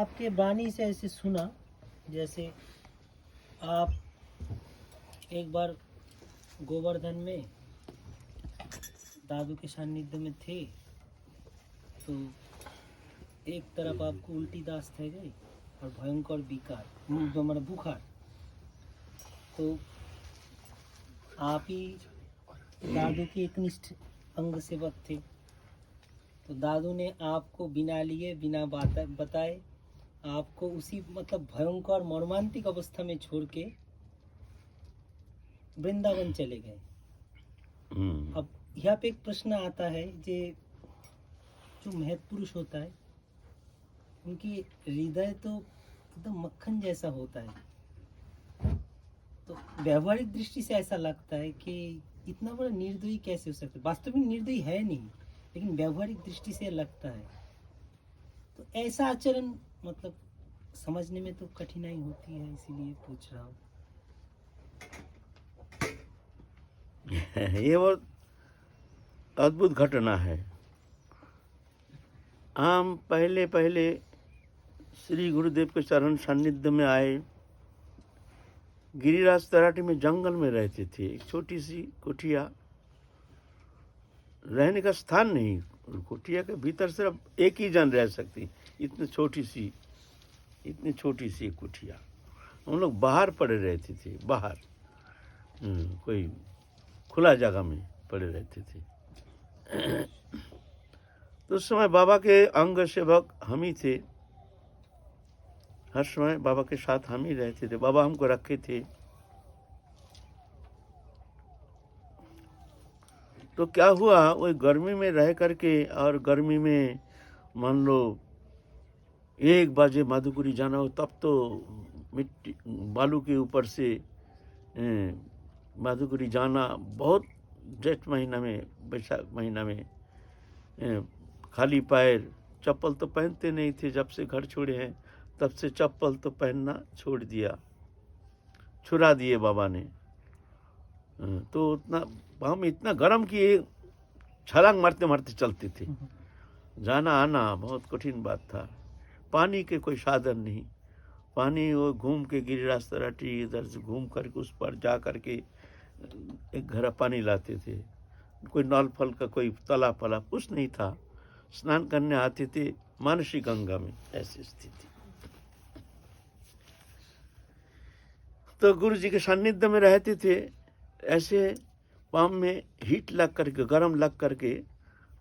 आपके वाणी से ऐसे सुना जैसे आप एक बार गोवर्धन में दादू के सानिध्य में थे, तो एक तरफ आपको उल्टी दास्त है गई और भयंकर विकार मतलब बुखार। तो आप ही दादू के एकनिष्ठ अंग सेवक थे, तो दादू ने आपको बिना लिए बिना बताए आपको उसी मतलब भयंकर मर्मांतिक अवस्था में छोड़ के वृंदावन चले गए। अब यहाँ पे एक प्रश्न आता है, जो महत पुरुष होता है उनकी हृदय तो एकदम मक्खन जैसा होता है, तो व्यवहारिक दृष्टि से ऐसा लगता है कि इतना बड़ा निर्दयी कैसे हो सकता है। वास्तव में निर्दयी है नहीं, लेकिन व्यवहारिक दृष्टि से लगता है। तो ऐसा आचरण मतलब समझने में तो कठिनाई होती है, इसीलिए पूछ रहा हूँ। ये बहुत अद्भुत घटना है। हम पहले श्री गुरुदेव के चरण सानिध्य में आए। गिरिराज तराटी में जंगल में रहते थे। एक छोटी सी कुटिया, रहने का स्थान नहीं, कुटिया के भीतर सिर्फ एक ही जन रह सकती, इतनी छोटी सी कुटिया। हम लोग बाहर पड़े रहते थे, बाहर कोई खुला जगह में पड़े रहते थे। तो उस समय बाबा के अंग सेवक हम ही थे। हर समय बाबा के साथ हम ही रहते थे। बाबा हमको रखे थे। तो क्या हुआ, वो गर्मी में रह करके, और गर्मी में मान लो 1 बजे माधुपुरी जाना हो, तब तो मिट्टी बालू के ऊपर से माधुपुरी जाना बहुत, जेठ महीना में, बैसाख महीना में, खाली पैर, चप्पल तो पहनते नहीं थे। जब से घर छोड़े हैं तब से चप्पल तो पहनना छोड़ दिया, छुड़ा दिए बाबा ने। तो उतना हम इतना गर्म कि छलांग मारते मारते चलते थे। जाना आना बहुत कठिन बात था। पानी के कोई साधन नहीं। पानी वो घूम के गिरिराज तराटी इधर से घूम करके उस पर जा करके एक घड़ा पानी लाते थे। कोई नल फल का कोई तालाब फला कुछ नहीं था। स्नान करने आते थे मानसी गंगा में, ऐसी स्थिति। तो गुरु जी के सानिध्य में रहते थे। ऐसे पाम में हीट लग करके, गर्म लग करके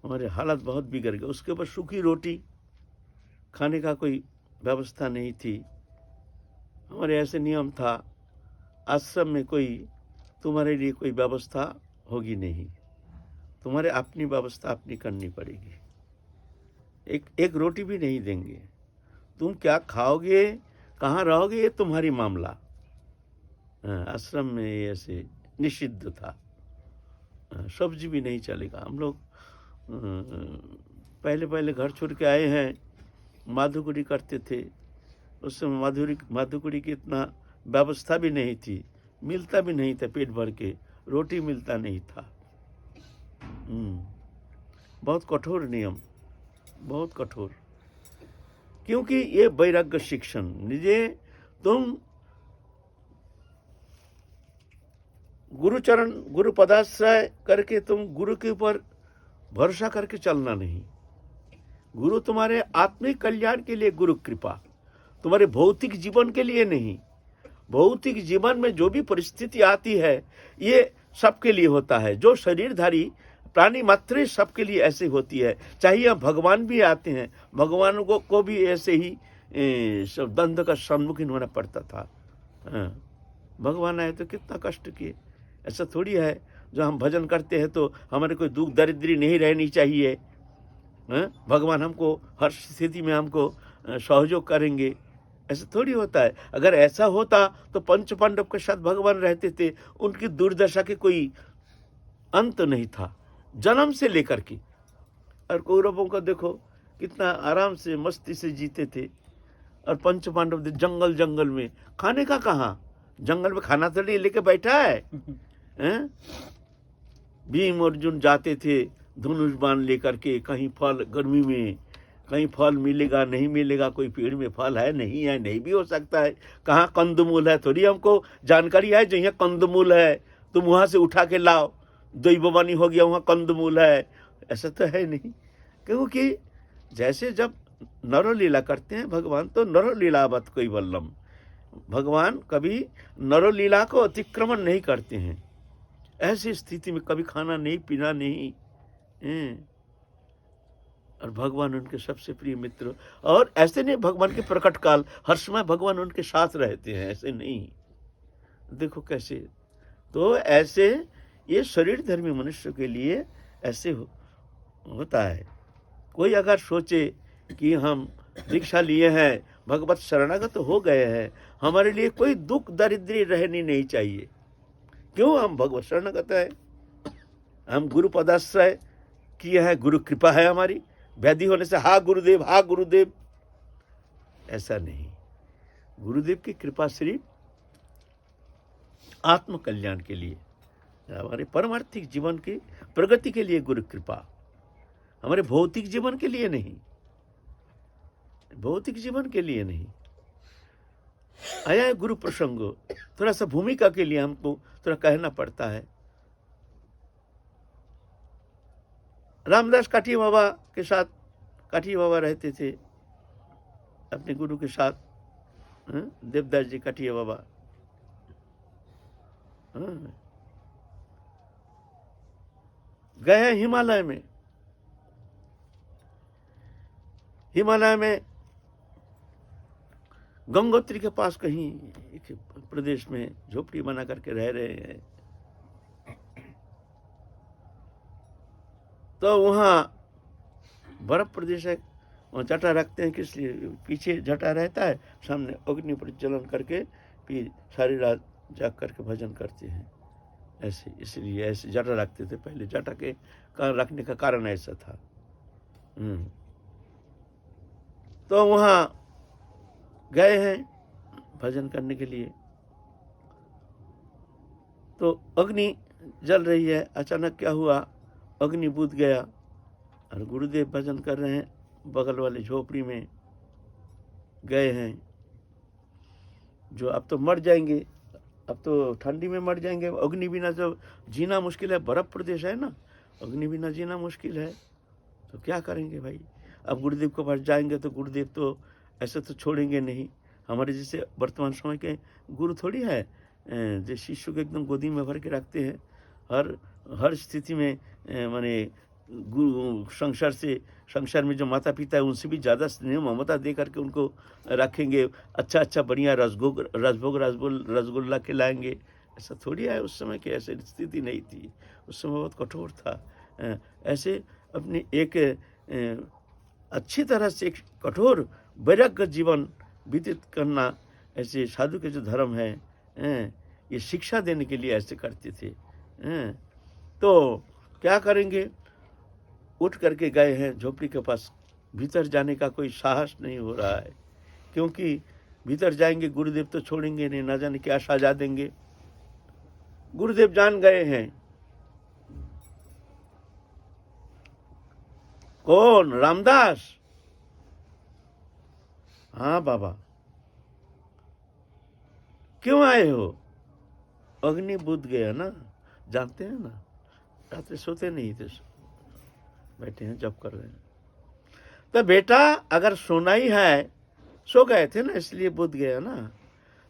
हमारे हालत बहुत बिगड़ गए। उसके ऊपर सूखी रोटी खाने का कोई व्यवस्था नहीं थी। हमारे ऐसे नियम था, आश्रम में कोई तुम्हारे लिए कोई व्यवस्था होगी नहीं, तुम्हारे अपनी व्यवस्था अपनी करनी पड़ेगी। एक रोटी भी नहीं देंगे। तुम क्या खाओगे, कहाँ रहोगे, ये तुम्हारी मामला। आश्रम में ऐसे निषिद्ध था। सब्जी भी नहीं चलेगा। हम लोग पहले घर छोड़ के आए हैं, माधुकुरी करते थे। उस समय माधुकुरी की इतना व्यवस्था भी नहीं थी, मिलता भी नहीं था पेट भर के, रोटी मिलता नहीं था। बहुत कठोर नियम, बहुत कठोर। क्योंकि ये वैराग्य शिक्षण, निजे तुम गुरुचरण गुरु पदाश्रय करके तुम गुरु के ऊपर भरोसा करके चलना नहीं। गुरु तुम्हारे आत्मिक कल्याण के लिए, गुरु कृपा तुम्हारे भौतिक जीवन के लिए नहीं। भौतिक जीवन में जो भी परिस्थिति आती है ये सबके लिए होता है। जो शरीरधारी प्राणी मात्र सबके लिए ऐसे होती है। चाहे भगवान भी आते हैं, भगवान को भी ऐसे ही द्वंद्व का सम्मुखीन होना पड़ता था। भगवान आए तो कितना कष्ट किए। ऐसा थोड़ी है जो हम भजन करते हैं तो हमारे कोई दुख दरिद्री नहीं रहनी चाहिए। भगवान हमको हर स्थिति में हमको सहयोग करेंगे, ऐसा थोड़ी होता है। अगर ऐसा होता तो पंच पांडव के साथ भगवान रहते थे। उनकी दुर्दशा के कोई अंत नहीं था, जन्म से लेकर के। और कौरवों का देखो कितना आराम से मस्ती से जीते थे। और पंच पांडव जंगल में, खाने का कहाँ, जंगल में खाना तो नहीं लेके बैठा है। भीम अर्जुन जाते थे धनुष बाण लेकर के, कहीं फल गर्मी में, कहीं फल मिलेगा नहीं मिलेगा, कोई पेड़ में फल है नहीं भी हो सकता है। कहाँ कंदमूल है थोड़ी हमको जानकारी है, जो यहाँ कंदमूल है तुम वहाँ से उठा के लाओ, दैववानी हो गया वहाँ कंदमूल है, ऐसा तो है नहीं। क्योंकि जैसे जब नरलीला करते हैं भगवान, तो नरलीलावत कोई वल्लम, भगवान कभी नरलीला को अतिक्रमण नहीं करते हैं। ऐसी स्थिति में कभी खाना नहीं पीना नहीं, और भगवान उनके सबसे प्रिय मित्र। और ऐसे नहीं भगवान के प्रकट काल हर समय भगवान उनके साथ रहते हैं, ऐसे नहीं। देखो कैसे, तो ऐसे ये शरीर धर्मी मनुष्य के लिए ऐसे होता है। कोई अगर सोचे कि हम दीक्षा लिए हैं, भगवत शरणागत हो गए हैं, हमारे लिए कोई दुख दरिद्री रहनी नहीं चाहिए। क्यों? हम भगवत शरणागत है, हम गुरु पदाश्रय किए हैं, गुरु कृपा है हमारी। व्याधि होने से हा गुरुदेव हा गुरुदेव, ऐसा नहीं। गुरुदेव की कृपा सिर्फ आत्म कल्याण के लिए, हमारे परमार्थिक जीवन की प्रगति के लिए गुरु कृपा, हमारे भौतिक जीवन के लिए नहीं, भौतिक जीवन के लिए नहीं। आया है गुरु प्रसंग, थोड़ा सा भूमिका के लिए हमको थोड़ा कहना पड़ता है। रामदास काठिया बाबा के साथ, काठिया बाबा रहते थे अपने गुरु के साथ, देवदास जी काठिया बाबा। गए हैं हिमालय में, हिमालय में गंगोत्री के पास कहीं एक प्रदेश में झोपड़ी बना करके रह रहे हैं। तो वहाँ बर्फ प्रदेश है, वहाँ जटा रखते हैं, किस लिए? पीछे जटा रहता है, सामने अग्नि प्रज्वलन करके फिर सारी रात जाग करके भजन करते हैं। ऐसे इसलिए ऐसे जटा रखते थे पहले, जटा के रखने का कारण ऐसा था। तो वहाँ गए हैं भजन करने के लिए, तो अग्नि जल रही है, अचानक क्या हुआ, अग्नि बुझ गया और गुरुदेव भजन कर रहे हैं, बगल वाली झोपड़ी में गए हैं। जो अब तो मर जाएंगे, अब तो ठंडी में मर जाएंगे, अग्नि बिना तो जीना मुश्किल है, बर्फ प्रदेश है ना, अग्नि बिना जीना मुश्किल है, तो क्या करेंगे भाई। अब गुरुदेव के पास जाएंगे तो गुरुदेव तो ऐसे तो छोड़ेंगे नहीं। हमारे जैसे वर्तमान समय के गुरु थोड़ी है जो शिष्य को एकदम गोदी में भर के रखते हैं, हर स्थिति में माने गुरु संसार में जो माता पिता है उनसे भी ज़्यादा स्नेह ममता दे करके उनको रखेंगे, अच्छा बढ़िया रसगुल्ला खिलाएंगे, ऐसा थोड़ी है। उस समय की ऐसी स्थिति नहीं थी, उस समय बहुत कठोर था। ऐसे अपनी एक अच्छी तरह से एक कठोर वैराग्य जीवन व्यतीत करना, ऐसे साधु के जो धर्म है ये शिक्षा देने के लिए ऐसे करते थे। तो क्या करेंगे, उठ करके गए हैं झोपड़ी के पास, भीतर जाने का कोई साहस नहीं हो रहा है, क्योंकि भीतर जाएंगे गुरुदेव तो छोड़ेंगे नहीं, ना जाने क्या सजा देंगे। गुरुदेव जान गए हैं। कौन? रामदास। हाँ बाबा, क्यों आए हो? अग्नि बुझ गया ना, जानते हैं ना, रात्रि सोते नहीं थे, बैठे हैं जप कर रहे हैं। तो बेटा अगर सोना ही है, सो गए थे ना इसलिए बुझ गया ना।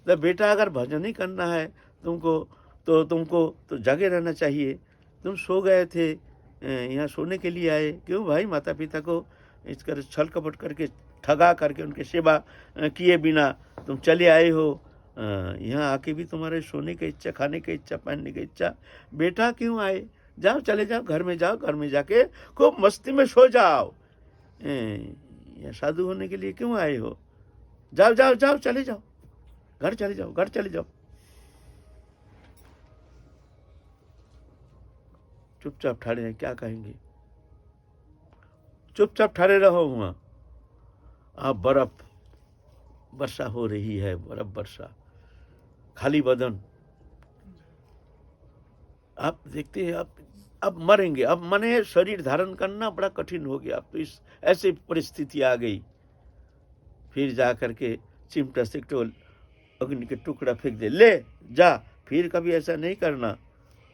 तो बेटा अगर भजन ही करना है तुमको तो जागे रहना चाहिए। तुम सो गए थे, यहाँ सोने के लिए आए, क्यों भाई? माता पिता को इस कर छल कपट करके ठगा करके उनके सेवा किए बिना तुम चले आए हो। यहाँ आके भी तुम्हारे सोने की इच्छा, खाने की इच्छा, पहनने की इच्छा। बेटा क्यों आए? जाओ, चले जाओ, घर में जाओ, घर में जाके खूब मस्ती में सो जाओ। यहाँ साधु होने के लिए क्यों आए हो? जाओ जाओ जाओ, चले जाओ, घर चले जाओ, घर चले जाओ। चुपचाप ठहरे हैं, क्या कहेंगे? चुपचाप ठहरे रहो वहां। आप बर्फ वर्षा हो रही है, बर्फ वर्षा, खाली बदन। आप देखते हैं, आप अब मरेंगे, अब मने शरीर धारण करना बड़ा कठिन हो गया, अब तो इस ऐसी परिस्थिति आ गई। फिर जा करके चिमटा से टोल अग्नि के टुकड़ा फेंक दे, ले जा, फिर कभी ऐसा नहीं करना।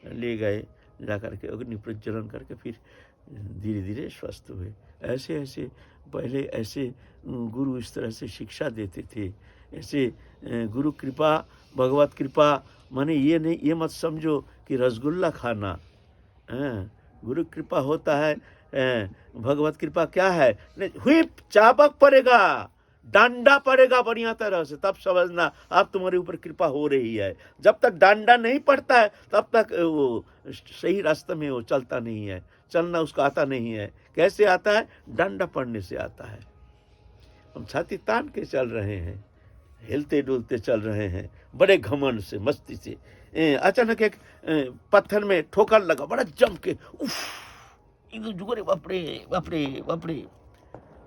ले गए, जा करके अग्नि प्रज्वलन करके फिर धीरे धीरे स्वस्थ हुए। ऐसे ऐसे पहले ऐसे गुरु इस तरह से शिक्षा देते थे। ऐसे गुरु कृपा, भगवत कृपा माने ये नहीं, ये मत समझो कि रसगुल्ला खाना, गुरु कृपा होता है। भगवत कृपा क्या है, हुई चाबक पड़ेगा, डांडा पड़ेगा बढ़िया तरह से, तब समझना अब तुम्हारे ऊपर कृपा हो रही है। जब तक डांडा नहीं पड़ता है तब तक वो सही रास्ते में वो चलता नहीं है, चलना उसको आता नहीं है। कैसे आता है, डांडा पड़ने से आता है। हम छाती तान के चल रहे हैं, हिलते डुलते चल रहे हैं, बड़े घमंड से, मस्ती से। अचानक एक पत्थर में ठोकर लगा बड़ा जम के, एकदम झुक, बापरे बापरे बापरे,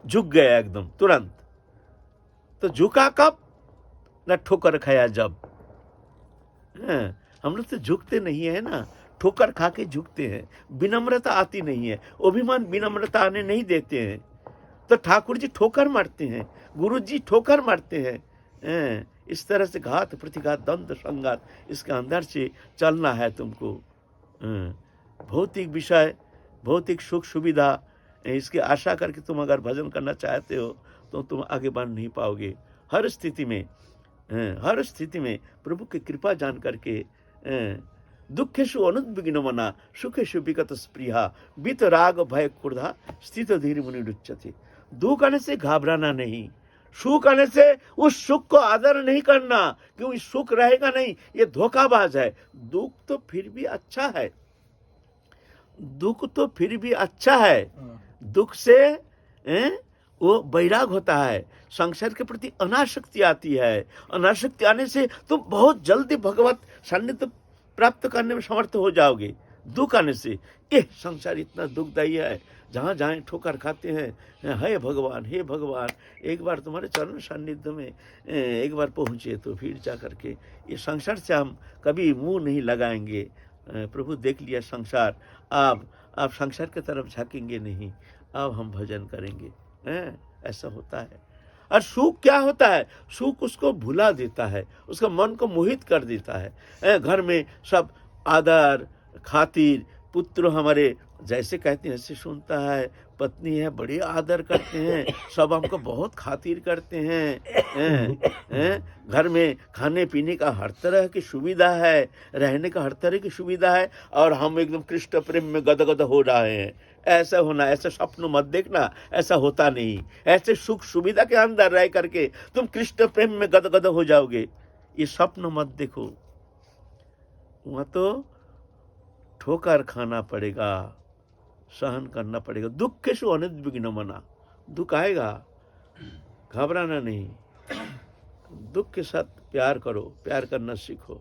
झुक गया एकदम तुरंत। तो झुका कब, ना ठोकर खाया जब। हम लोग तो झुकते नहीं है ना, ठोकर खा के झुकते हैं। विनम्रता आती नहीं है, अभिमान विनम्रता आने नहीं देते हैं। तो ठाकुर जी ठोकर मारते हैं, गुरु जी ठोकर मारते हैं। इस तरह से घात प्रतिघात द्वंद्व संघात, इसके अंदर से चलना है तुमको। भौतिक विषय, भौतिक सुख सुविधा, इसकी आशा करके तुम अगर भजन करना चाहते हो तो तुम आगे बढ़ नहीं पाओगे। हर स्थिति में, हर स्थिति में प्रभु की कृपा जान करके, दुखेशु अनुद्विग्न मना, सुखेशु विगत स्पृहा, बीत राग भय क्रोधा, स्थित धीर मुनि रुच्यते। दुख आने से घबराना नहीं, सुख आने से उस सुख को आदर नहीं करना, क्योंकि सुख रहेगा नहीं, ये धोखाबाज है। दुख तो फिर भी अच्छा है, दुख तो फिर भी अच्छा है। दुख से वो वैराग होता है, संसार के प्रति अनासक्ति आती है। अनासक्ति आने से तुम बहुत जल्दी भगवत सान्निध्य प्राप्त करने में समर्थ हो जाओगे। दुख आने से, ये संसार इतना दुखदायी है, जहाँ जहाँ ठोकर खाते हैं, हे भगवान हे भगवान, एक बार तुम्हारे चरण सान्निध्य में एक बार पहुँचे तो फिर जा करके ये संसार से हम कभी मुंह नहीं लगाएंगे। प्रभु देख लिया संसार, आप संसार की तरफ झाँकेंगे नहीं, अब हम भजन करेंगे। ऐसा होता है। और सुख क्या होता है, सुख उसको भुला देता है, उसका मन को मोहित कर देता है। घर में सब आदर खातिर, पुत्र हमारे जैसे कहते हैं ऐसे सुनता है, पत्नी है बड़े आदर करते हैं, सब हमको बहुत खातिर करते हैं। घर में खाने पीने का हर तरह की सुविधा है, रहने का हर तरह की सुविधा है, और हम एकदम कृष्ण प्रेम में गदगद हो रहे हैं। ऐसा होना, ऐसा स्वप्न मत देखना, ऐसा होता नहीं। ऐसे सुख सुविधा के अंदर रह करके तुम कृष्ण प्रेम में गदगद हो जाओगे, ये स्वप्न मत देखो। वहां तो ठोकर खाना पड़ेगा, सहन करना पड़ेगा। दुख के सु अनुद्विग्न मना, दुख आएगा, घबराना नहीं। दुख के साथ प्यार करो, प्यार करना सीखो।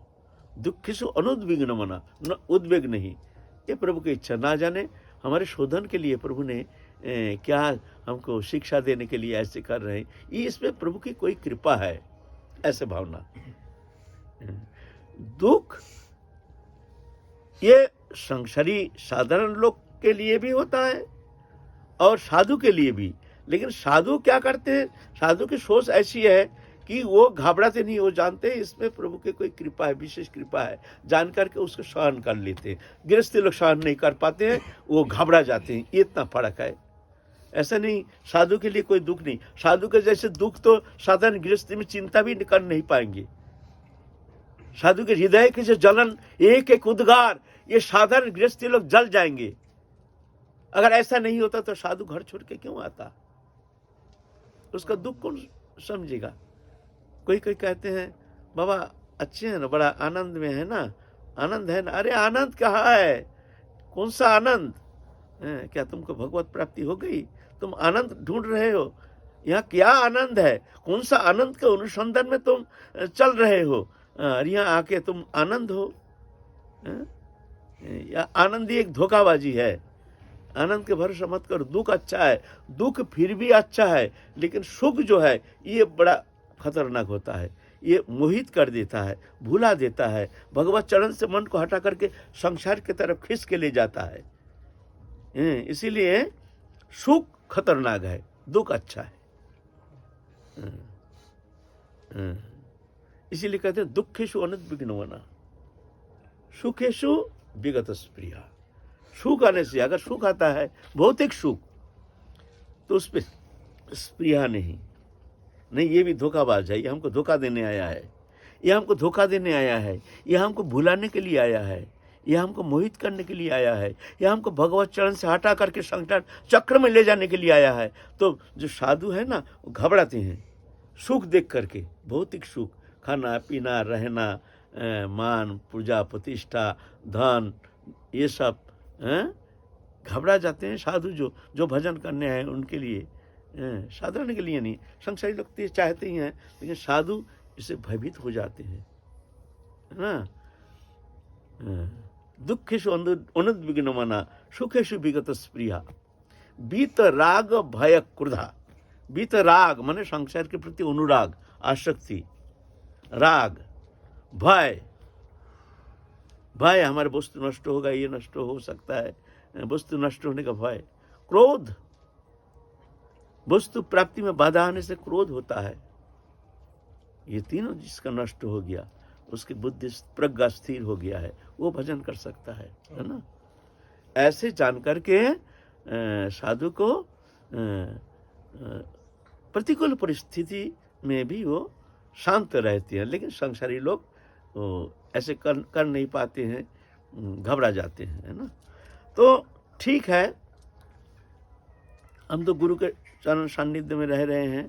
दुख के सु अनुद्विग्न मना, न उद्वेग नहीं। ये प्रभु की इच्छा। ना जाने हमारे शोधन के लिए प्रभु ने क्या हमको शिक्षा देने के लिए ऐसे कर रहे हैं, ये इसमें प्रभु की कोई कृपा है, ऐसे भावना। दुख ये संसारी साधारण लोग के लिए भी होता है और साधु के लिए भी। लेकिन साधु क्या करते हैं, साधु की सोच ऐसी है कि वो घबराते नहीं, वो जानते हैं इसमें प्रभु की कोई कृपा है, विशेष कृपा है, जान करके उसको सहन कर लेते हैं। गृहस्थी लोग सहन नहीं कर पाते हैं, वो घबरा जाते हैं, ये इतना फर्क है। ऐसा नहीं, साधु के लिए कोई दुख नहीं। साधु के जैसे दुख तो साधारण गृहस्थी में चिंता भी कर नहीं पाएंगे। साधु के हृदय के जो जलन, एक एक उद्गार, ये साधारण गृहस्थी लोग जल जाएंगे। अगर ऐसा नहीं होता तो साधु घर छोड़ के क्यों आता, उसका दुख कौन समझेगा। कोई कोई कहते हैं बाबा अच्छे हैं ना, बड़ा आनंद में है ना, आनंद है ना। अरे आनंद कहाँ है, कौन सा आनंद, क्या तुमको भगवत प्राप्ति हो गई, तुम आनंद ढूंढ रहे हो। यहाँ क्या आनंद है, कौन सा आनंद के अनुसंधान में तुम चल रहे हो, और यहाँ आके तुम आनंद हो। या आनंद ही एक धोखाबाजी है। आनंद के भरोसा मत करो। दुख अच्छा है, दुख फिर भी अच्छा है, लेकिन सुख जो है ये बड़ा खतरनाक होता है। ये मोहित कर देता है, भुला देता है, भगवत चरण से मन को हटा करके संसार की तरफ खींच के ले जाता है। इसीलिए सुख खतरनाक है, दुख अच्छा है। इसीलिए कहते हैं दुखेशु अनुद्विग्नवना सुखेशु विगत स्प्रिया। सुख आने से, अगर सुख आता है भौतिक सुख, तो उस पर स्प्रिया नहीं, ये भी धोखाबाज है, ये हमको धोखा देने आया है, ये हमको धोखा देने आया है, ये हमको भुलाने के लिए आया है, ये हमको मोहित करने के लिए आया है, ये हमको भगवत चरण से हटा करके संसार चक्र में ले जाने के लिए आया है। तो जो साधु है ना, वो घबराते हैं सुख देख करके, भौतिक सुख, खाना पीना रहना, मान पूजा प्रतिष्ठा धन, ये सब घबरा जाते हैं। साधु जो भजन करने हैं उनके लिए, साधारण के लिए नहीं, संसारी लोग तो चाहते ही हैं, लेकिन साधु इससे भयभीत हो जाते हैं, है ना। दुखेशु अनुद्विग्नमना सुखेशु विगत स्प्रिया बीत राग भय क्रोधा। बीत राग माने संसार के प्रति अनुराग, आसक्ति, राग, भय, भय हमारे वस्तु नष्ट होगा, ये नष्ट हो सकता है, वस्तु नष्ट होने का भय, क्रोध, वस्तु प्राप्ति में बाधा आने से क्रोध होता है। ये तीनों जिसका नष्ट हो गया, उसकी बुद्धि प्रज्ञा स्थिर हो गया है, वो भजन कर सकता है ना। ऐसे जान करके साधु को प्रतिकूल परिस्थिति में भी वो शांत रहते हैं, लेकिन संसारी लोग ऐसे कर नहीं पाते हैं, घबरा जाते हैं, है ना। तो ठीक है, हम तो गुरु के चरण सान्निध्य में रह रहे हैं।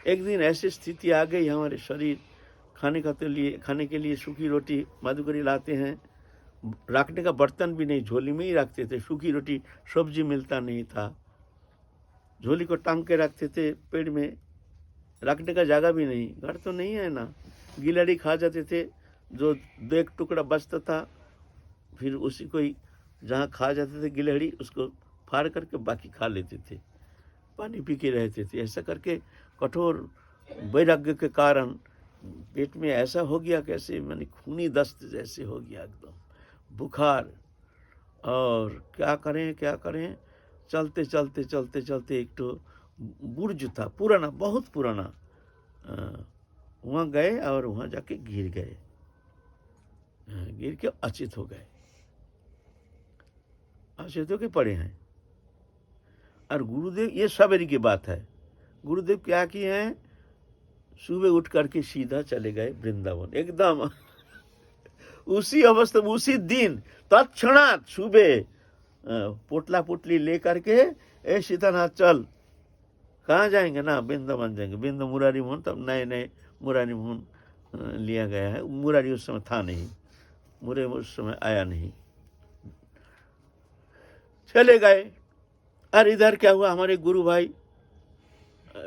एक दिन ऐसी स्थिति आ गई, हमारे शरीर खाने के लिए सूखी रोटी मधुकरी लाते हैं, रखने का बर्तन भी नहीं, झोली में ही रखते थे। सूखी रोटी, सब्जी मिलता नहीं था, झोली को टांग के रखते थे, पेड़ में रखने का जगह भी नहीं, घर तो नहीं है ना। गिलहरी खा जाते थे, जो दो एक टुकड़ा बचता था, फिर उसी को ही जहाँ खा जाते थे गिलहरी, उसको फाड़ करके बाकी खा लेते थे, पानी पी के रहते थे। ऐसा करके कठोर वैराग्य के कारण पेट में ऐसा हो गया, कैसे मैंने खूनी दस्त जैसे हो गया, एकदम बुखार। और क्या करें, चलते चलते एक तो बुर्ज था, पुराना, बहुत पुराना, वहाँ गए और वहाँ जाके गिर गए, गिर के अचेत हो गए, अचेत होके पड़े हैं। और गुरुदेव, ये सवेरे की बात है, गुरुदेव क्या किए हैं, सुबह उठ करके सीधा चले गए वृंदावन, एकदम उसी अवस्था में, उसी दिन तत्क्षणात सुबह पोटला पोटली ले करके, ए सीतानाथ चल, कहाँ जाएंगे ना, वृंदावन जाएंगे। वृंद मुरारी मोहन, तब नए मुरारी मोहन लिया गया है, मुरारी उस समय था नहीं, मुरे उस समय आया नहीं, चले गए। और इधर क्या हुआ, हमारे गुरु भाई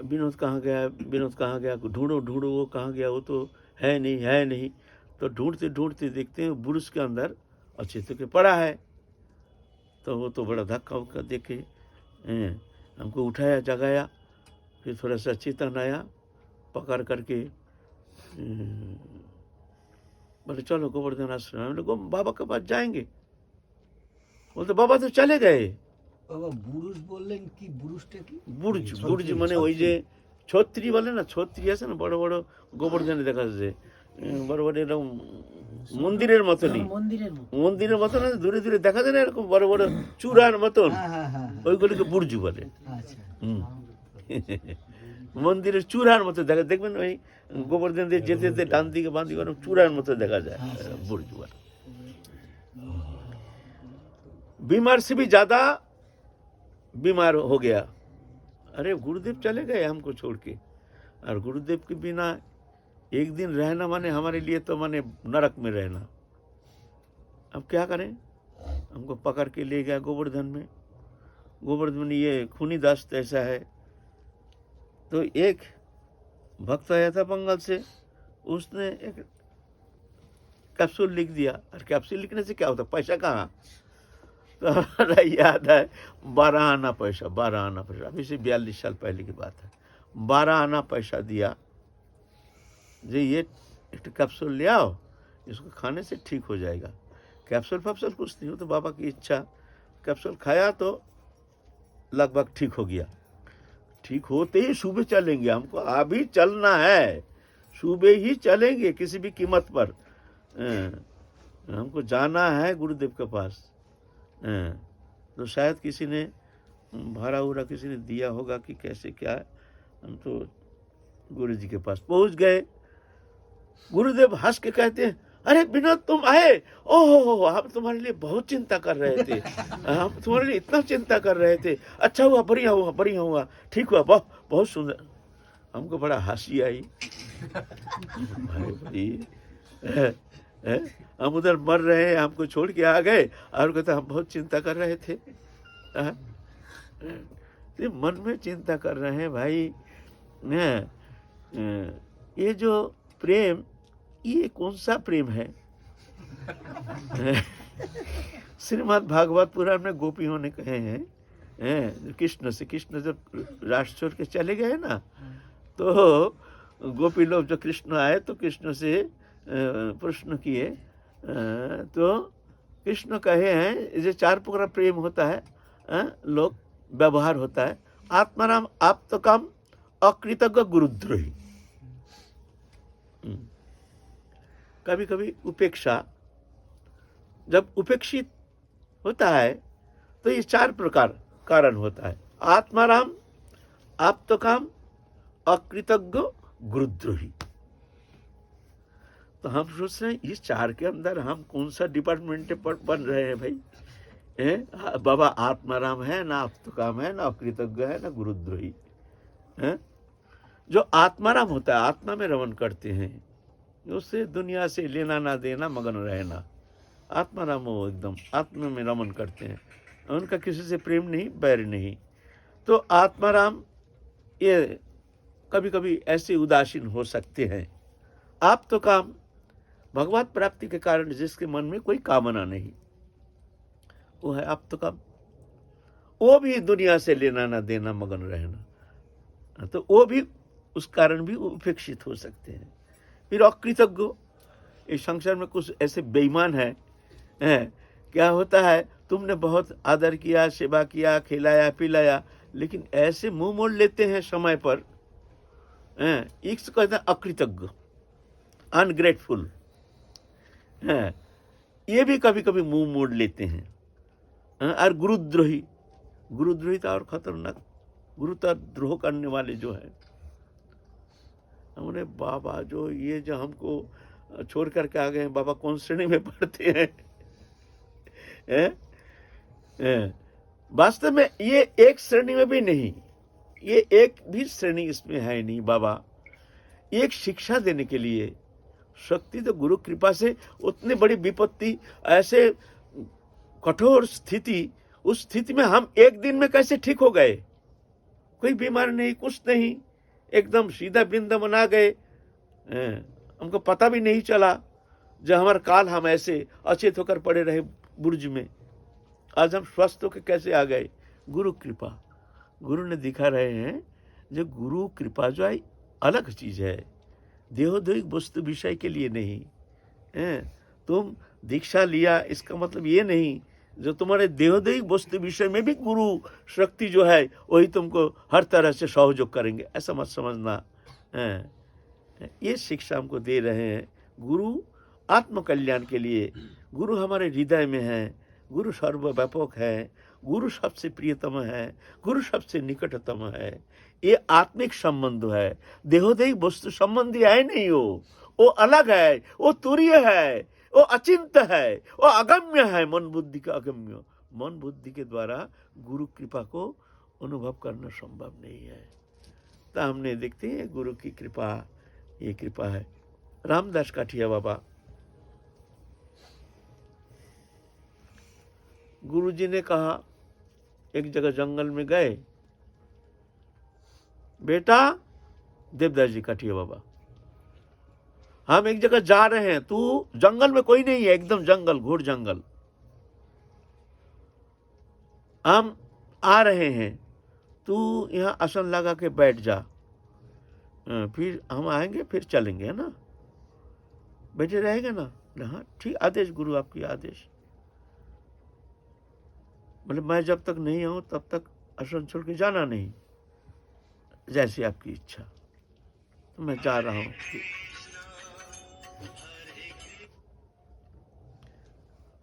विनोद कहाँ गया, ढूंढो वो कहाँ गया, वो तो है नहीं। तो ढूंढते देखते हैं बुरुष के अंदर अचेत के पड़ा है। तो वो तो बड़ा धक्का उक्का देखे, हमको उठाया, जगाया, फिर थोड़ा सा चेतन आया, पकड़ करके बोले चलो गोवर्धन आश्रम। हम लोग बाबा के पास जाएंगे, बोलते बाबा तो चले गए। बाबा बुरुष बोलें कि बुरुषটা কি? বুর্জ মানে ওই যে ছত্রি বলে না, ছত্রি আছে না, বড় বড় গোবর্ধনে দেখা যাচ্ছে, বড় বড় এরকম মন্দিরের মতনই, মন্দিরের মতন দূরে দেখা যায় না, এরকম বড় বড় চূড়ার মতন, ওইগুলোকে বুর্জ বলে। মন্দিরের চূড়ার মতো দেখা, দেখবেন ওই গোবর্ধন দিয়ে যেতে ডান দিকে বাঁ দিকে চূড়ার মতো দেখা যায়, বুর্জ বলে। बीमार से भी ज्यादा बीमार हो गया। अरे गुरुदेव चले गए हमको छोड़ के, और गुरुदेव के बिना एक दिन रहना माने हमारे लिए तो माने नरक में रहना। अब क्या करें, हमको पकड़ के ले गया गोवर्धन में ये खूनी दस्त ऐसा है। तो एक भक्त आया था बंगाल से, उसने एक कैप्सूल लिख दिया। और कैप्सूल लिखने से क्या होता, पैसा कहाँ, तो याद है 12 आना पैसा, अभी से 42 साल पहले की बात है। 12 आना पैसा दिया, जे ये एक कैप्सूल ले आओ, इसको खाने से ठीक हो जाएगा। कैप्सूल फैप्सूल कुछ नहीं हो, तो बाबा की इच्छा, कैप्सूल खाया तो लगभग ठीक हो गया। ठीक होते ही सुबह चलेंगे, हमको अभी चलना है, सुबह ही चलेंगे किसी भी कीमत पर। हमको जाना है गुरुदेव के पास। तो शायद किसी ने भाड़ा उड़ा किसी ने दिया होगा कि कैसे क्या है। हम तो गुरु जी के पास पहुंच गए। गुरुदेव हंस के कहते हैं, अरे विनोद तुम आए, ओहो हम तुम्हारे लिए बहुत चिंता कर रहे थे, हम तुम्हारे लिए इतना चिंता कर रहे थे, अच्छा हुआ, बढ़िया हुआ, बढ़िया हुआ, ठीक हुआ, बहुत बहुत सुंदर। हमको बड़ा हंसी आई। भाई हम उधर मर रहे हैं, हमको छोड़ के आ गए और कहते हम बहुत चिंता कर रहे थे। तो मन में चिंता कर रहे हैं भाई। ये जो प्रेम, ये कौन सा प्रेम है? श्रीमद् भागवत पुराण में गोपियों ने कहे हैं कृष्ण से, कृष्ण जब राष्ट्र छोड़ के चले गए ना, तो गोपी लोग जो कृष्ण आए तो कृष्ण से प्रश्न किए, तो कृष्ण कहे हैं जो 4 प्रकार प्रेम होता है, लोग व्यवहार होता है, आत्माराम, आप्तकाम, अकृतज्ञ, गुरुद्रोही। कभी कभी उपेक्षा, जब उपेक्षित होता है तो ये 4 प्रकार कारण होता है, आत्माराम, आप्तकाम, अकृतज्ञ, गुरुद्रोही। तो हम सोच रहे हैं इस 4 के अंदर हम कौन सा डिपार्टमेंट पर बन रहे हैं भाई? बाबा आत्माराम है ना, आप्तकाम है ना, अकृतज्ञ है ना, गुरुद्रोही। जो आत्माराम होता है, आत्मा में रमन करते हैं, उससे दुनिया से लेना ना देना, मगन रहना। आत्माराम हो, एकदम आत्मा में रमन करते हैं, उनका किसी से प्रेम नहीं, बैर नहीं। तो आत्माराम ये कभी कभी ऐसे उदासीन हो सकते हैं। आप तो काम, भगवत प्राप्ति के कारण जिसके मन में कोई कामना नहीं, वो है आप तो काम। वो भी दुनिया से लेना ना देना, मगन रहना, तो वो भी उस कारण भी उपेक्षित हो सकते हैं। फिर अकृतज्ञ, इस संसार में कुछ ऐसे बेईमान है, क्या होता है, तुमने बहुत आदर किया, सेवा किया, खिलाया पिलाया, लेकिन ऐसे मुंह मोड़ लेते हैं समय पर। इसको कहते हैं अकृतज्ञ, अनग्रेटफुल। ये भी कभी कभी मुंह मोड़ लेते हैं। और गुरुद्रोही, गुरुद्रोही तो और खतरनाक, गुरुता द्रोह करने वाले जो है। हमने बाबा जो ये जो हमको छोड़ करके आ गए हैं, बाबा कौन श्रेणी में पढ़ते हैं? वास्तव में ये एक श्रेणी में भी नहीं, ये एक भी श्रेणी इसमें है नहीं। बाबा एक शिक्षा देने के लिए, शक्ति तो गुरु कृपा से, उतनी बड़ी विपत्ति, ऐसे कठोर स्थिति, उस स्थिति में हम एक दिन में कैसे ठीक हो गए? कोई बीमार नहीं, कुछ नहीं, एकदम सीधा वृंदावन आ गए। हमको पता भी नहीं चला, जब हमारा काल हम ऐसे अचेत होकर पड़े रहे बुर्ज में, आज हम स्वस्थ होकर कैसे आ गए? गुरु कृपा। गुरु ने दिखा रहे हैं जो गुरु कृपा जो है अलग चीज है, देहोद्योग वस्तु विषय के लिए नहीं। तुम दीक्षा लिया इसका मतलब ये नहीं जो तुम्हारे देहोद्योग वस्तु विषय में भी गुरु शक्ति जो है वही तुमको हर तरह से सहयोग करेंगे, ऐसा मत समझना। ये शिक्षा हमको दे रहे हैं। गुरु आत्म कल्याण के लिए, गुरु हमारे हृदय में है, गुरु सर्वव्यापक है, गुरु सबसे प्रियतम है, गुरु सबसे निकटतम है। ये आत्मिक संबंध है, देहोदैहिक वस्तु संबंधी है नहीं। वो अलग है, वो तुरीय है, वो अचिंत है, वो अगम्य है, मन बुद्धि का अगम्य। मन बुद्धि के द्वारा गुरु कृपा को अनुभव करना संभव नहीं है। तो हमने देखते हैं गुरु की कृपा, ये कृपा है। रामदास काठिया बाबा, गुरु जी ने कहा, एक जगह जंगल में गए, बेटा देवदास जी काठिया बाबा, हम एक जगह जा रहे हैं, तू जंगल में कोई नहीं है, एकदम जंगल, घोर जंगल, हम आ रहे हैं, तू यहाँ आसन लगा के बैठ जा, फिर हम आएंगे, फिर चलेंगे, है ना, बैठे रहेंगे ना। हाँ ठीक, आदेश गुरु, आपकी आदेश। मतलब मैं जब तक नहीं आऊं तब तक आश्रम छोड़ के जाना नहीं, जैसी आपकी इच्छा। तो मैं जा रहा हूं।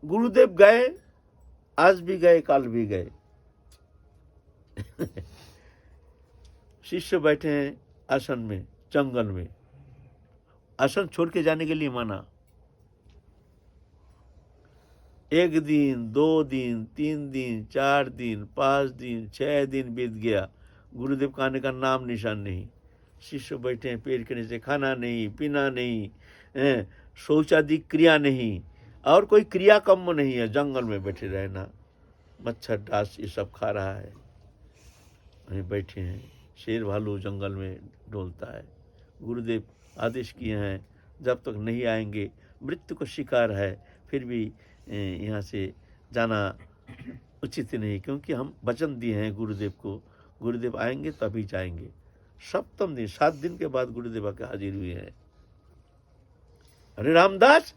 गुरुदेव गए, आज भी गए, कल भी गए। शिष्य बैठे हैं आसन में, जंगल में, आसन छोड़ के जाने के लिए मना। 1 दिन, 2 दिन, 3 दिन, 4 दिन, 5 दिन, 6 दिन बीत गया, गुरुदेव का आने का नाम निशान नहीं। शिष्य बैठे हैं पेड़ के नीचे, खाना नहीं, पीना नहीं, शौचादि क्रिया नहीं, और कोई क्रिया कम नहीं है। जंगल में बैठे रहना, मच्छर डांस ये सब खा रहा है, वहीं बैठे हैं। शेर भालू जंगल में डोलता है। गुरुदेव आदेश किए हैं, जब तक नहीं आएंगे, मृत्यु का शिकार है, फिर भी यहाँ से जाना उचित नहीं, क्योंकि हम वचन दिए हैं गुरुदेव को, गुरुदेव आएंगे तभी जाएंगे। सप्तम दिन, 7 दिन के बाद गुरुदेव आके हाजिर हुए हैं। अरे रामदास,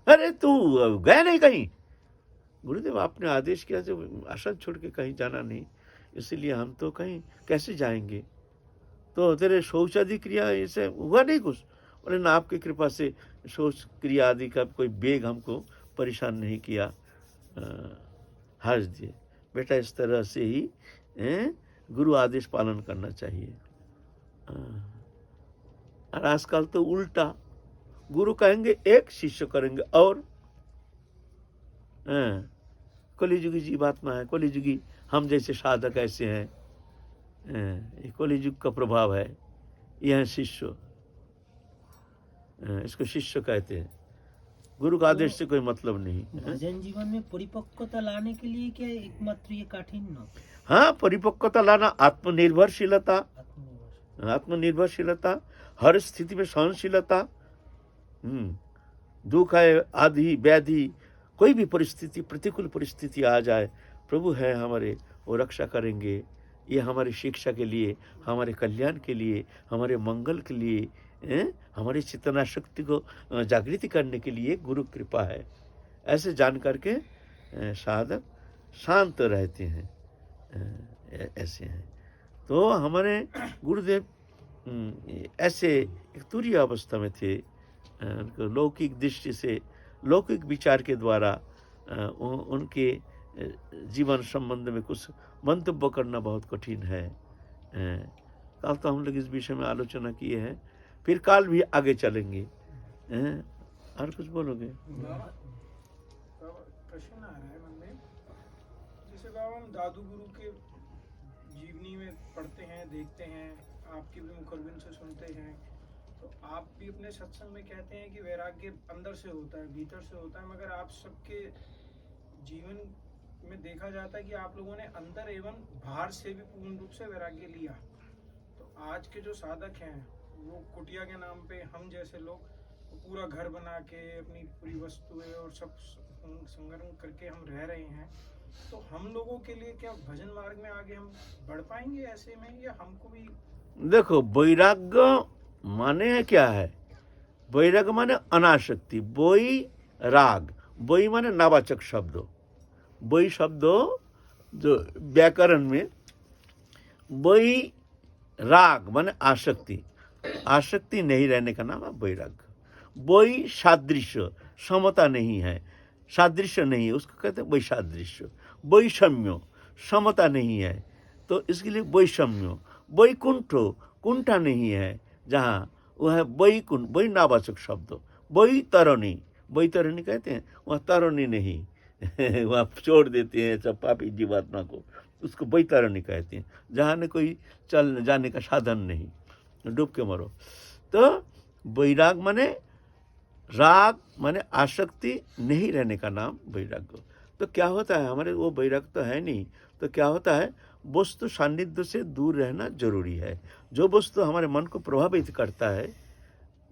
अरे तू गया नहीं कहीं? गुरुदेव आपने आदेश किया जो आश्रम छोड़ के कहीं जाना नहीं, इसलिए हम तो कहीं कैसे जाएंगे। तो तेरे शौचादि क्रिया ऐसे हुआ नहीं कुछ? बोले ना, आपकी कृपा से शौच क्रिया आदि का कोई बेग हमको परेशान नहीं किया। हर्ष दिए। बेटा इस तरह से ही गुरु आदेश पालन करना चाहिए। और आजकल तो उल्टा, गुरु कहेंगे एक, शिष्य करेंगे और। कलिजुगी जीवात्मा है, कलिजुगी हम जैसे साधक ऐसे हैं। ये कलिजुग का प्रभाव है। यह शिष्य, इसको शिष्य कहते हैं। गुरु का आदेश से कोई मतलब नहीं। भजन जीवन में परिपक्वता लाने के लिए क्या एकमात्र ये काठिन्य? हाँ, परिपक्वता लाना, आत्मनिर्भरशीलता, आत्मनिर्भरशीलता, हर स्थिति में सहनशीलता। दुख है, आदि व्याधि, कोई भी परिस्थिति, प्रतिकूल परिस्थिति आ जाए, प्रभु है हमारे, वो रक्षा करेंगे। ये हमारी शिक्षा के लिए, हमारे कल्याण के लिए, हमारे मंगल के लिए, हमारी चेतना शक्ति को जागृति करने के लिए गुरु कृपा है। ऐसे जान करके साधक शांत रहते हैं, ऐसे हैं। तो हमारे गुरुदेव ऐसे एक तुरीय अवस्था में थे। उनको लौकिक दृष्टि से, लौकिक विचार के द्वारा उनके जीवन संबंध में कुछ मंतव्य करना बहुत कठिन है। कल तो हम लोग इस विषय में आलोचना किए हैं, फिर काल भी आगे चलेंगे। और कुछ बोलोगे? प्रश्न आ रहा है मन में, जैसे बाबा हम दादू गुरु के जीवनी में पढ़ते हैं, देखते हैं, आपके भी मुखरबिन से सुनते हैं, तो आप भी अपने सत्संग में कहते हैं कि वैराग्य अंदर से होता है, भीतर से होता है, मगर आप सबके जीवन में देखा जाता है कि आप लोगों ने अंदर एवं बाहर से भी पूर्ण रूप से वैराग्य लिया। तो आज के जो साधक हैं, वो कुटिया के नाम पे हम जैसे लोग पूरा घर बना के अपनी पूरी वस्तुएं और सब संग्रह करके हम रह रहे हैं, तो हम लोगों के लिए क्या भजन मार्ग में आगे हम बढ़ पाएंगे ऐसे में, या हमको भी? देखो, वैराग्य माने क्या है? वैराग्य माने अनासक्ति। बोई राग, बोई माने नावाचक शब्द। बोई शब्द जो व्याकरण में, बोई राग माने आसक्ति, आसक्ति नहीं रहने का नाम है वैराग्य। बोई सादृश्य, समता नहीं है, सादृश्य नहीं है, उसको कहते हैं वैसादृश्य। वैषम्य, समता नहीं है, तो इसके लिए वैषम्य। वैकुंठो, कुंठा नहीं है जहाँ, वह है वैकुंठ, वही नावाचक शब्द। वैतरणी, वैतरणी कहते हैं, वह तरणी नहीं वह छोड़ देते हैं सब पापी जीवात्मा को, उसको वैतरणी कहते हैं, जहाँ ने कोई चल जाने का साधन नहीं, डूब के मरो। तो वैराग माने, राग माने आसक्ति नहीं रहने का नाम वैराग्य। तो क्या होता है, हमारे वो वैराग्य तो है नहीं, तो क्या होता है, वस्तु सान्निध्य से दूर रहना जरूरी है। जो वस्तु हमारे मन को प्रभावित करता है,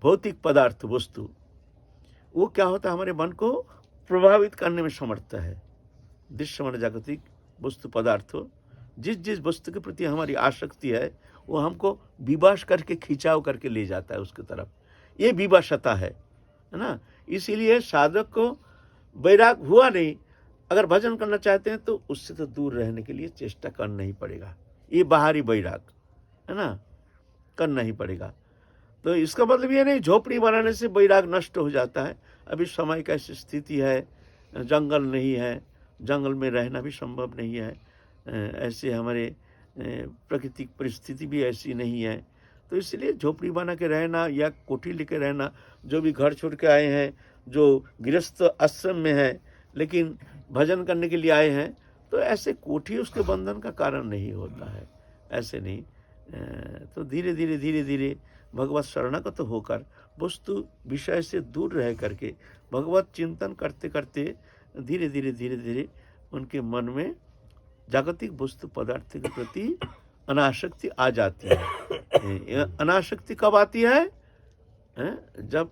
भौतिक पदार्थ वस्तु, वो क्या होता है, हमारे मन को प्रभावित करने में समर्थ है। दृश्य माने जागतिक वस्तु पदार्थ, जिस जिस वस्तु के प्रति हमारी आसक्ति है, वो हमको विवश करके खिंचाव करके ले जाता है उसकी तरफ। ये विवशता है ना। इसीलिए साधक को वैराग हुआ नहीं, अगर भजन करना चाहते हैं तो उससे तो दूर रहने के लिए चेष्टा करना ही पड़ेगा। ये बाहरी वैराग है ना, करना ही पड़ेगा। तो इसका मतलब ये नहीं झोपड़ी बनाने से वैराग नष्ट हो जाता है। अभी समय की ऐसी स्थिति है, जंगल नहीं है, जंगल में रहना भी संभव नहीं है, ऐसे हमारे प्राकृतिक परिस्थिति भी ऐसी नहीं है। तो इसलिए झोपड़ी बना के रहना या कोठी लेके रहना, जो भी घर छोड़ के आए हैं, जो गृहस्थ आश्रम में है लेकिन भजन करने के लिए आए हैं, तो ऐसे कोठी उसके बंधन का कारण नहीं होता है, ऐसे नहीं। तो धीरे धीरे भगवत शरणागत होकर वस्तु विषय से दूर रह करके भगवत चिंतन करते करते धीरे धीरे उनके मन में जागतिक वस्तु पदार्थ के प्रति अनासक्ति आ जाती है। अनासक्ति कब आती है? जब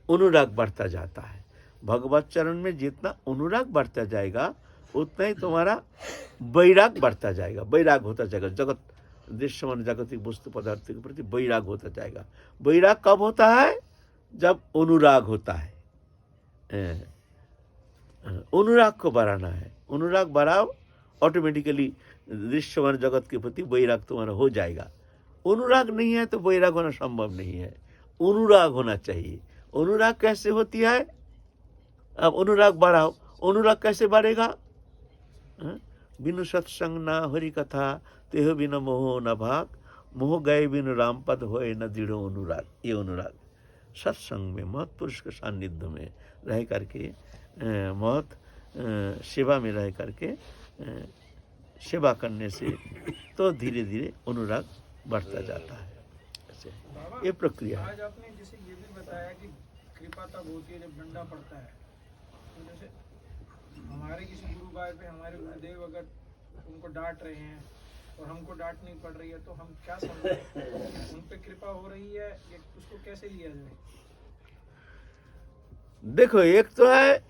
अनुराग बढ़ता जाता है। भगवत चरण में जितना अनुराग बढ़ता जाएगा उतना ही तुम्हारा वैराग बढ़ता जाएगा, वैराग होता जाएगा। जगत दृश्यमान जागतिक वस्तु पदार्थ के प्रति वैराग होता जाएगा। वैराग कब होता है? जब अनुराग होता है। अनुराग को बढ़ाना है, अनुराग बढ़ाओ, ऑटोमेटिकली दृश्यमान जगत के प्रति वैराग तुम्हारा हो जाएगा। अनुराग नहीं है तो वैराग होना संभव नहीं है, अनुराग होना चाहिए। अनुराग कैसे होती है? अब अनुराग बढ़ाओ। अनुराग कैसे बढ़ेगा? बिनु सत्संग ना हरि कथा तेह बिन मोह न भाग, मोह गए बिन राम पद होए न दृढ़ अनुराग। ये अनुराग सत्संग में महत पुरुष के सानिध्य में रह करके, महत सेवा में रह करके सेवा करने से तो धीरे धीरे अनुराग बढ़ता जाता है। ऐसे ये प्रक्रिया है। आज आपने जैसे ये भी बताया कि कृपा तब होती है जब डंडा पड़ता है। तो जैसे हमारे किसी गुरु भाई पे हमारे गुरुदेव अगर उनको डांट रहे हैं और हमको डांट नहीं पड़ रही है तो हम क्या समझें? उन पे कृपा हो रही है या उसको कैसे लिया जाए? देखो, एक तो है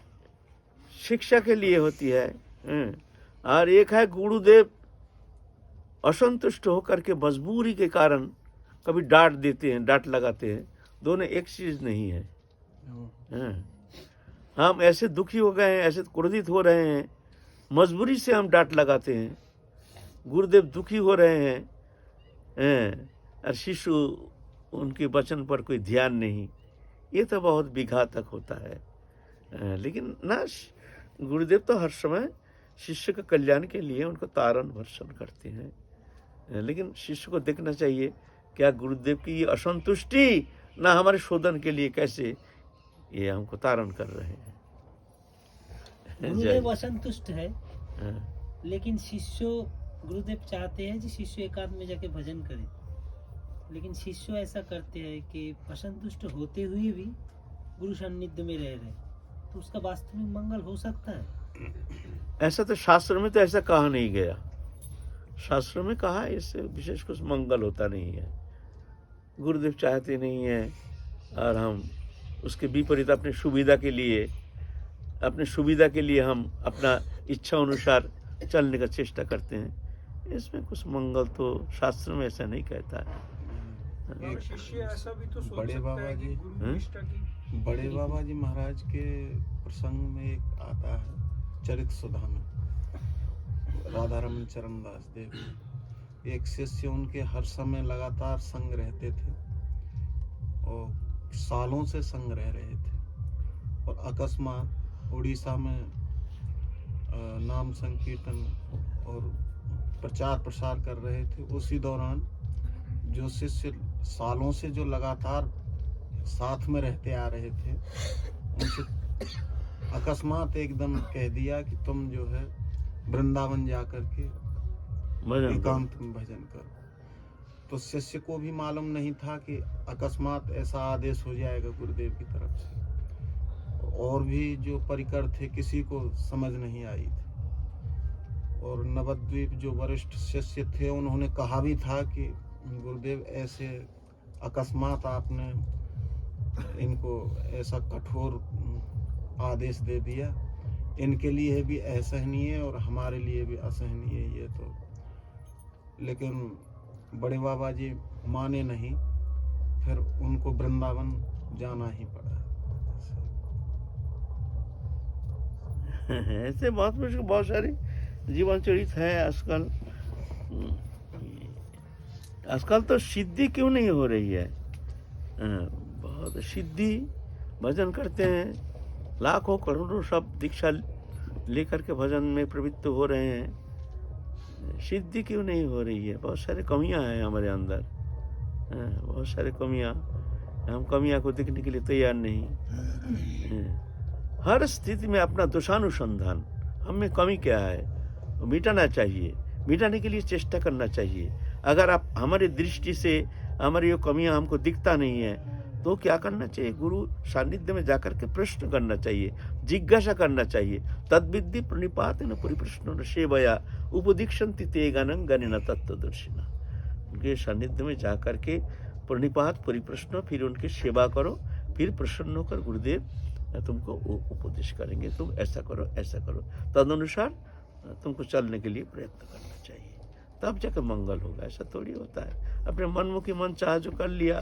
शिक्षा के लिए होती है, और एक है गुरुदेव असंतुष्ट होकर के मजबूरी के कारण कभी डांट देते हैं, डांट लगाते हैं। दोनों एक चीज नहीं है। हम ऐसे दुखी हो गए हैं, ऐसे क्रोधित हो रहे हैं, मजबूरी से हम डांट लगाते हैं। गुरुदेव दुखी हो रहे हैं और शिशु उनके वचन पर कोई ध्यान नहीं, ये तो बहुत विघातक होता है। लेकिन ना, गुरुदेव तो हर समय शिष्य के कल्याण के लिए उनको तारण भर्सन करते हैं। लेकिन शिष्य को देखना चाहिए क्या गुरुदेव की ये असंतुष्टि ना हमारे शोधन के लिए कैसे ये हमको तारण कर रहे हैं। गुरुदेव असंतुष्ट है, लेकिन शिष्य, गुरुदेव चाहते हैं कि शिष्य एकांत में जाके भजन करे, लेकिन शिष्य ऐसा करते हैं कि असंतुष्ट होते हुए भी गुरु सान्निध्य में रह रहे, तो उसका वास्तविक मंगल हो सकता है? ऐसा तो शास्त्र में तो ऐसा कहा नहीं गया। शास्त्र में कहा इससे विशेष कुछ मंगल होता नहीं है। गुरुदेव चाहते नहीं है और हम उसके विपरीत अपनी सुविधा के लिए हम अपना इच्छा अनुसार चलने का चेष्टा करते हैं। इसमें कुछ मंगल तो शास्त्र में ऐसा नहीं कहता है। शिष्य ऐसा भी तो सोच बड़े सकता बाबा है कि जी, गुरु निष्ठा की बड़े बाबा जी महाराज के प्रसंग में एक आता है चरित सुधा में, राधा रमन चरण दास देव, एक शिष्य उनके हर समय लगातार संग रहते थे और सालों से संग रह रहे थे, और अकस्मात उड़ीसा में नाम संकीर्तन और प्रचार प्रसार कर रहे थे। उसी दौरान जो शिष्य सालों से जो लगातार साथ में रहते आ रहे थे, उनसे अकस्मात एकदम कह दिया कि तुम जो है वृंदावन जाकर के एकांत में भजन करो। तो शिष्य को भी मालूम नहीं था कि अकस्मात ऐसा आदेश हो जाएगा गुरुदेव की तरफ से, और भी जो परिकर थे किसी को समझ नहीं आई थी। और नवद्वीप जो वरिष्ठ शिष्य थे उन्होंने कहा भी था कि गुरुदेव ऐसे अकस्मात आपने इनको ऐसा कठोर आदेश दे दिया, इनके लिए भी असहनीय और हमारे लिए भी असहनीय ये तो। लेकिन बड़े बाबा जी माने नहीं, फिर उनको वृंदावन जाना ही पड़ा। ऐसे बहुत सारे जीवन चरित है आजकल। आजकल तो सिद्धि क्यों नहीं हो रही है? बहुत सिद्धि भजन करते हैं, लाखों करोड़ों सब दीक्षा लेकर के भजन में प्रवृत्त हो रहे हैं, सिद्धि क्यों नहीं हो रही है? बहुत सारी कमियां हैं हमारे अंदर, बहुत सारी कमियां। हम कमियां को देखने के लिए तैयार नहीं। हर स्थिति में अपना दोषानुसंधान, हम में कमी क्या है वो मिटाना चाहिए, मिटाने के लिए चेष्टा करना चाहिए। अगर आप हमारी दृष्टि से हमारी ये कमियां हमको दिखता नहीं है तो क्या करना चाहिए? गुरु सानिध्य में जाकर के प्रश्न करना चाहिए, जिज्ञासा करना चाहिए। तद्विद्धि प्रणिपातेन परिप्रश्नेन सेवया उपदीक्षन्ति ते गणं गणेन तत्त्वदर्शिनः। उनके सानिध्य में जाकर के प्रणिपात परिप्रश्न, फिर उनकी सेवा करो, फिर प्रसन्न होकर गुरुदेव तुमको उपदेश करेंगे, तुम ऐसा करो ऐसा करो, तदनुसार तुमको चलने के लिए प्रयत्न करना चाहिए, तब जाकर मंगल होगा। ऐसा थोड़ी होता है अपने मनमुखी मन चाह जो कर लिया,